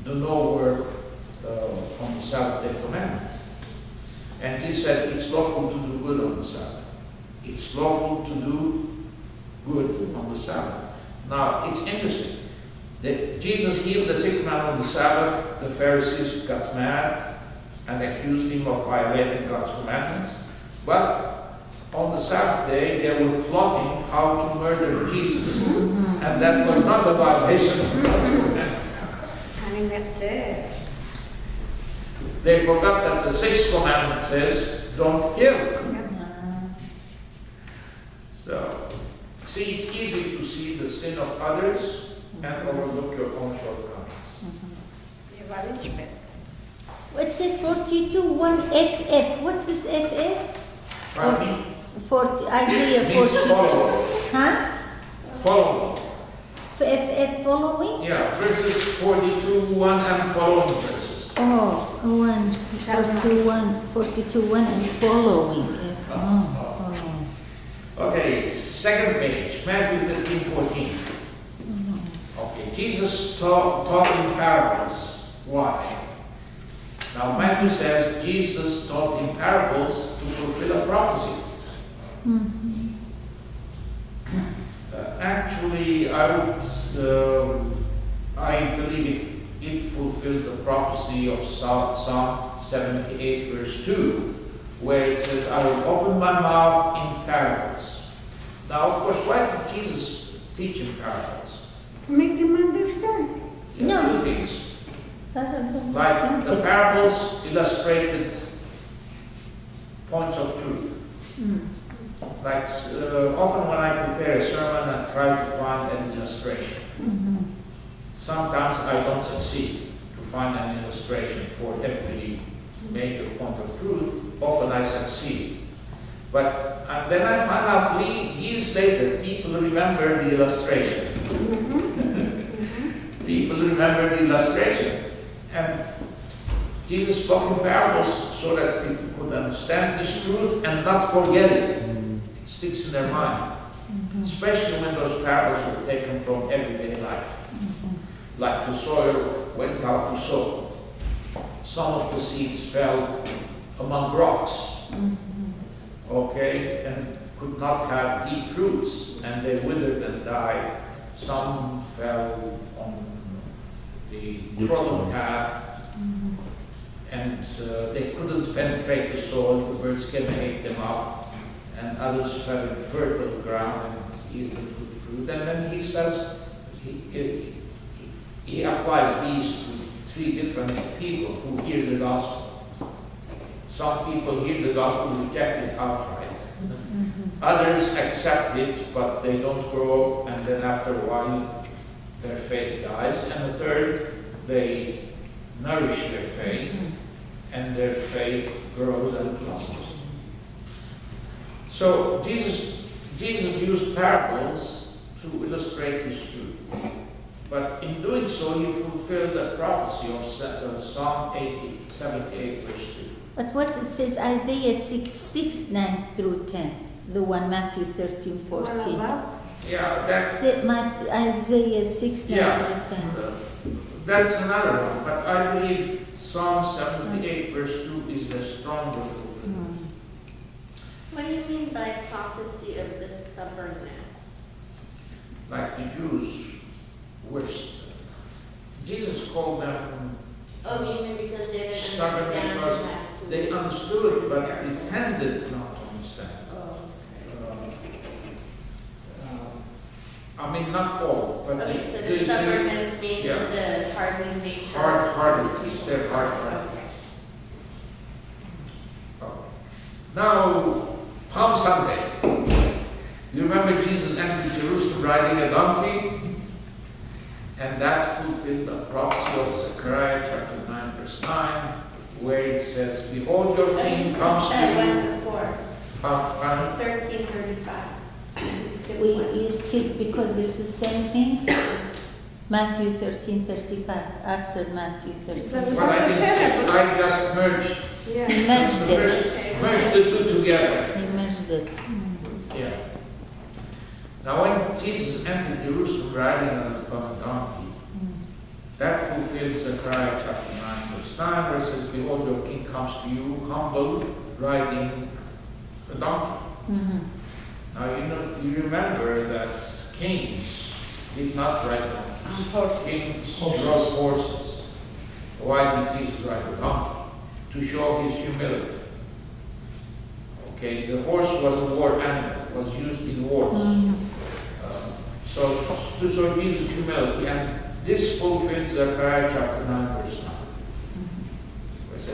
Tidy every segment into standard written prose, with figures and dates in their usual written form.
do no work on the Sabbath day commandment. And he said it's lawful to do good on the Sabbath. It's lawful to do good on the Sabbath. Now, it's interesting that Jesus healed the sick man on the Sabbath. The Pharisees got mad and accused him of violating God's commandments. But on the Sabbath day, they were plotting how to murder Jesus. And that was not a violation of God's commandment. They forgot that the sixth commandment says, don't kill. So, see, it's easy to see the sin of others and overlook your own shortcomings. It says 42:1 FF. What's this FF? Pardon me? 40, Isaiah 42. Huh? Follow. FF following? Yeah, verses 42:1 and following verses. Oh, 42:1 and following. Following. Okay, second page, Matthew 13:14. Okay, Jesus taught in parables. Why? Now Matthew says Jesus taught in parables to fulfill a prophecy. Actually, I believe it fulfilled the prophecy of Psalm 78 verse 2, where it says, I will open my mouth in parables. Now, of course, why did Jesus teach in parables? To make them understand. Yeah, two things. Like the parables illustrated points of truth. Like often when I prepare a sermon, I try to find an illustration. Sometimes I don't succeed to find an illustration for every major point of truth. Often I succeed. But then I find out years later, people remember the illustration. People remember the illustration. And Jesus spoke in parables so that people could understand His truth and not forget it. It sticks in their mind. Especially when those parables were taken from everyday life. Like the soil went out to sow. Some of the seeds fell among rocks. Okay, and could not have deep roots, and they withered and died. Some fell on the trodden path, and they couldn't penetrate the soil. The birds came and ate them up, and others fell in fertile ground and yielded good fruit. And then he says, he applies these to three different people who hear the gospel. Some people hear the gospel, reject it outright. Others accept it, but they don't grow, and then after a while, their faith dies. And the third, they nourish their faith, and their faith grows and blossoms. So Jesus used parables to illustrate His truth. But in doing so, He fulfilled the prophecy of Psalm 78, verse 2. But what it says, Isaiah 6, 9 through 10, the one Matthew 13, 14. Yeah, that's Isaiah 6, 9 through 10. That's another one, but I believe Psalm 78, verse 2 is the stronger fulfillment. What do you mean by prophecy of the stubbornness? Like the Jews, which Jesus called them you mean because they didn't stubborn understand because that they understood but pretended not to understand. I mean, not all, but okay, so the stubbornness means the hardened nature. Hardness, they're hard. Okay. Now, Palm Sunday. You remember Jesus entered Jerusalem riding a donkey? And that fulfilled the prophecy of Zechariah chapter 9, verse 9, where it says, Behold, your king comes to you. Went before. 13:35. You skip because it's the same thing. Matthew 13:35 after Matthew 13. Well, I didn't skip. I just merged. Yeah. He merged it. Merged the two together. He merged it. Yeah. Now, when Jesus entered Jerusalem riding on a donkey, That fulfills Zechariah chapter 9, verse 9, where it says, "Behold, your king comes to you, humble, riding a donkey." Now, you remember that kings did not ride donkeys. Horses. Kings rode horses. Why did Jesus ride a donkey? To show his humility. Okay, the horse was a war animal, was used in wars. So to show Jesus' humility, and this fulfills Zechariah chapter 9, verse 9. Where it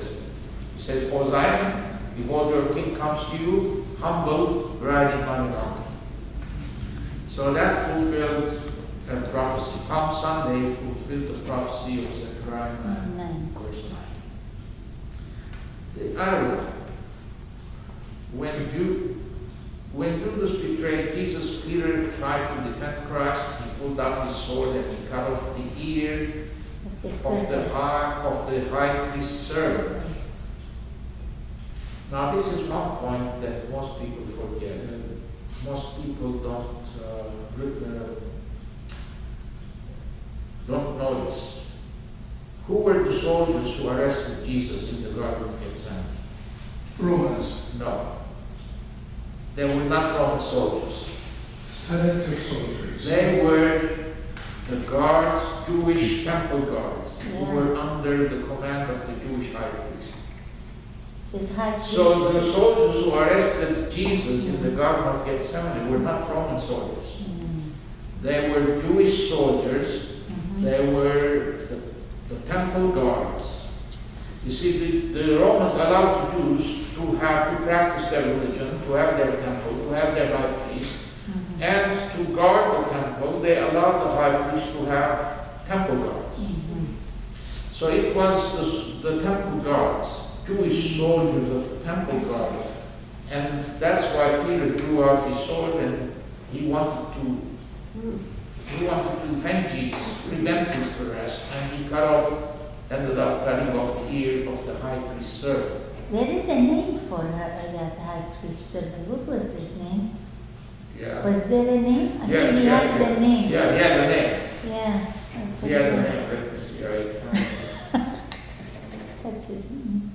says, "O Zion, behold, your king comes to you, humble, riding on a donkey." So that fulfilled a prophecy. Palm Sunday fulfilled the prophecy of Zechariah 9, verse 9. The other one, when Judas betrayed Jesus, Peter tried to defend Christ. He pulled out his sword and he cut off the ear of the high priest's servant. Now, this is one point that most people forget. Most people don't notice. Who were the soldiers who arrested Jesus in the Garden of Gethsemane? Romans, No. They were not Roman soldiers. senator soldiers. They were the guards, Jewish temple guards, who were under the command of the Jewish high priest. So the soldiers who arrested Jesus in the Garden of Gethsemane were not Roman soldiers. They were Jewish soldiers. They were the temple guards. You see, the Romans allowed the Jews to practice their religion, to have their temple, to have their high priest, and to guard the temple. They allowed the high priest to have temple guards. So it was the temple guards, Jewish soldiers of the temple guard, and that's why Peter drew out his sword and he wanted to defend Jesus, prevent his arrest, and he ended up cutting off the ear of the high priest's servant. There is a name for that high priest servant. What was his name? Yeah. Was there a name? I think he has a name. Yeah, he had a name. Yeah. He had a name. Let me see. What's his name?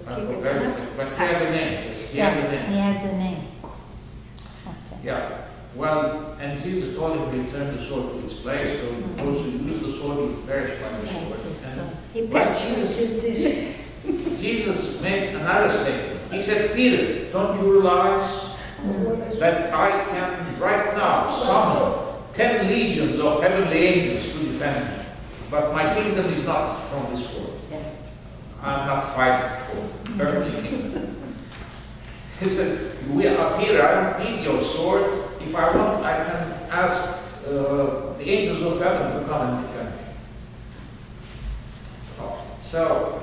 I forgot it, but he had a name. Yes, he had a name. He has a name. Okay. Yeah. Well, and Jesus told him to return the sword to its place, so those who use the sword will perish by the sword. And Jesus made another statement. He said, "Peter, don't you realize that I can right now summon 10 legions of heavenly angels to defend me? But my kingdom is not from this world. I'm not fighting for earthly kingdom." He says, "Peter, I don't need your sword. If I want, I can ask the angels of heaven to come and defend me." So,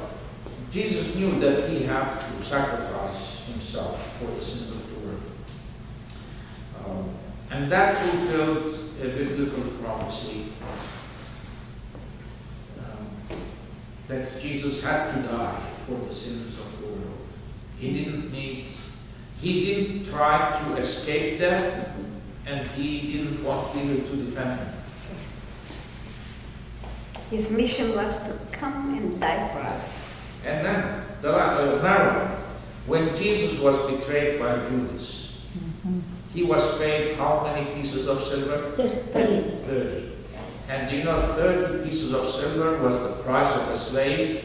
Jesus knew that he had to sacrifice himself for the sins of the world. And that fulfilled a biblical prophecy that Jesus had to die for the sins of the world. He didn't try to escape death, and he didn't want Peter to defend him. His mission was to come and die for us. And then, now, when Jesus was betrayed by Judas, he was paid how many pieces of silver? 30. And do you know 30 pieces of silver was the price of a slave?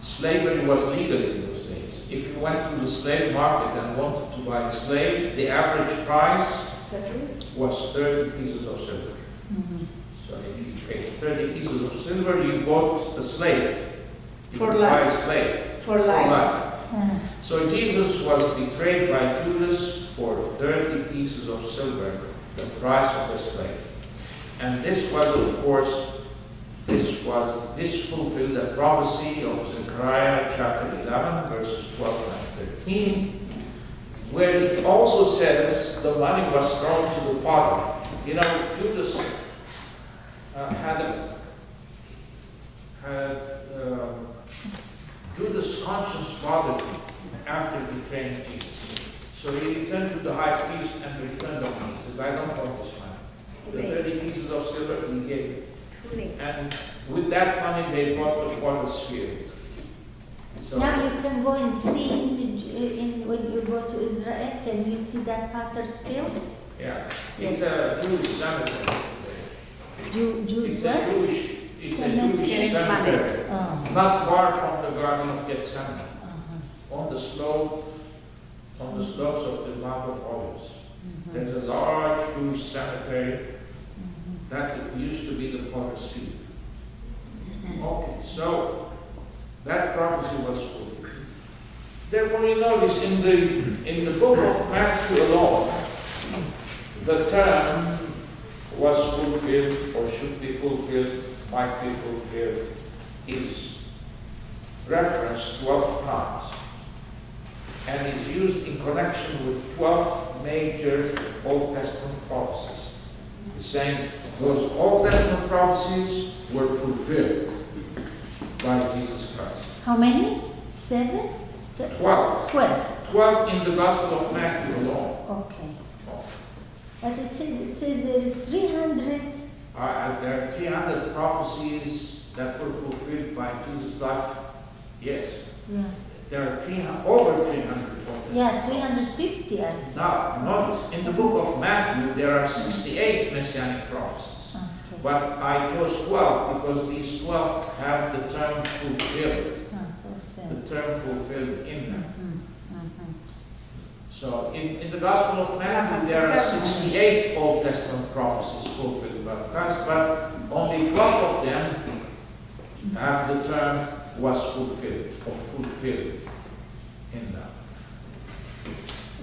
Slavery was legal in those days. If you went to the slave market and wanted to buy a slave, the average price was 30 pieces of silver. So if you paid 30 pieces of silver, you bought a slave. You For could life. buy a slave. For life. So Jesus was betrayed by Judas for 30 pieces of silver, the price of a slave. And this was, of course, this fulfilled the prophecy of Zechariah chapter 11, verses 12 and 13, where it also says the money was thrown to the potter. You know, Judas Judas' conscience bothered him after betraying Jesus. So he returned to the high priest and returned the money. He says, "I don't want this money." The 30 pieces of silver he gave. Too late. And and with that money they bought the potter's field. So, Now you can go and see when you go to Israel, can you see that potter's field? yeah, it's a Jewish cemetery. Jews It's what? a Jewish, it's a Jewish Cemetery. cemetery, Oh. not far from the Garden of Gethsemane, Uh-huh. on the slopes of the Mount of Olives. Mhm. There's a large Jewish cemetery Mhm. that used to be the potter's field. Mhm. Okay, so that prophecy was fulfilled. Therefore, you notice in the book of Matthew alone, the term was fulfilled or should be fulfilled, might be fulfilled, is referenced 12 times and is used in connection with 12 major Old Testament prophecies. It's saying those Old Testament prophecies were fulfilled by Jesus Christ. How many? 7? 12. 12. 12 in the Gospel of Matthew alone. Okay. But it says there is 300. There are 300 prophecies that were fulfilled by Jesus' life. Yes. Yeah. There are 300, over 300 prophecies. Yeah, 350. I think. Now, notice, in the book of Matthew, there are 68 messianic prophecies. Okay. But I chose 12 because these 12 have the term fulfilled. Fulfilled. The term fulfilled in them. Mhm. Mhm. So in the Gospel of Matthew, there are 68 Old Testament prophecies fulfilled by Christ, but only 12 of them have the term was fulfilled or fulfilled in them.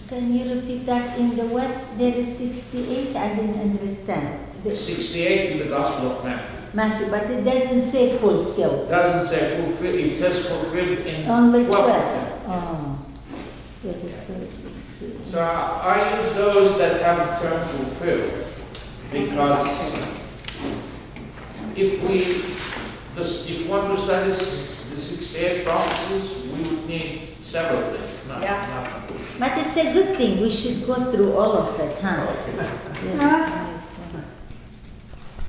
Can you repeat that in the West? There is 68. I didn't understand. 68 in the Gospel of Matthew, but it doesn't say fulfilled. It doesn't say fulfilled, it says fulfilled in Only 12 of 12. them. Oh. There is 68. So I use those that have the term fulfilled because if we want to study the 68 prophecies, we would need several things. Yeah. But it's a good thing. We should go through all of it, huh? Okay. Yeah.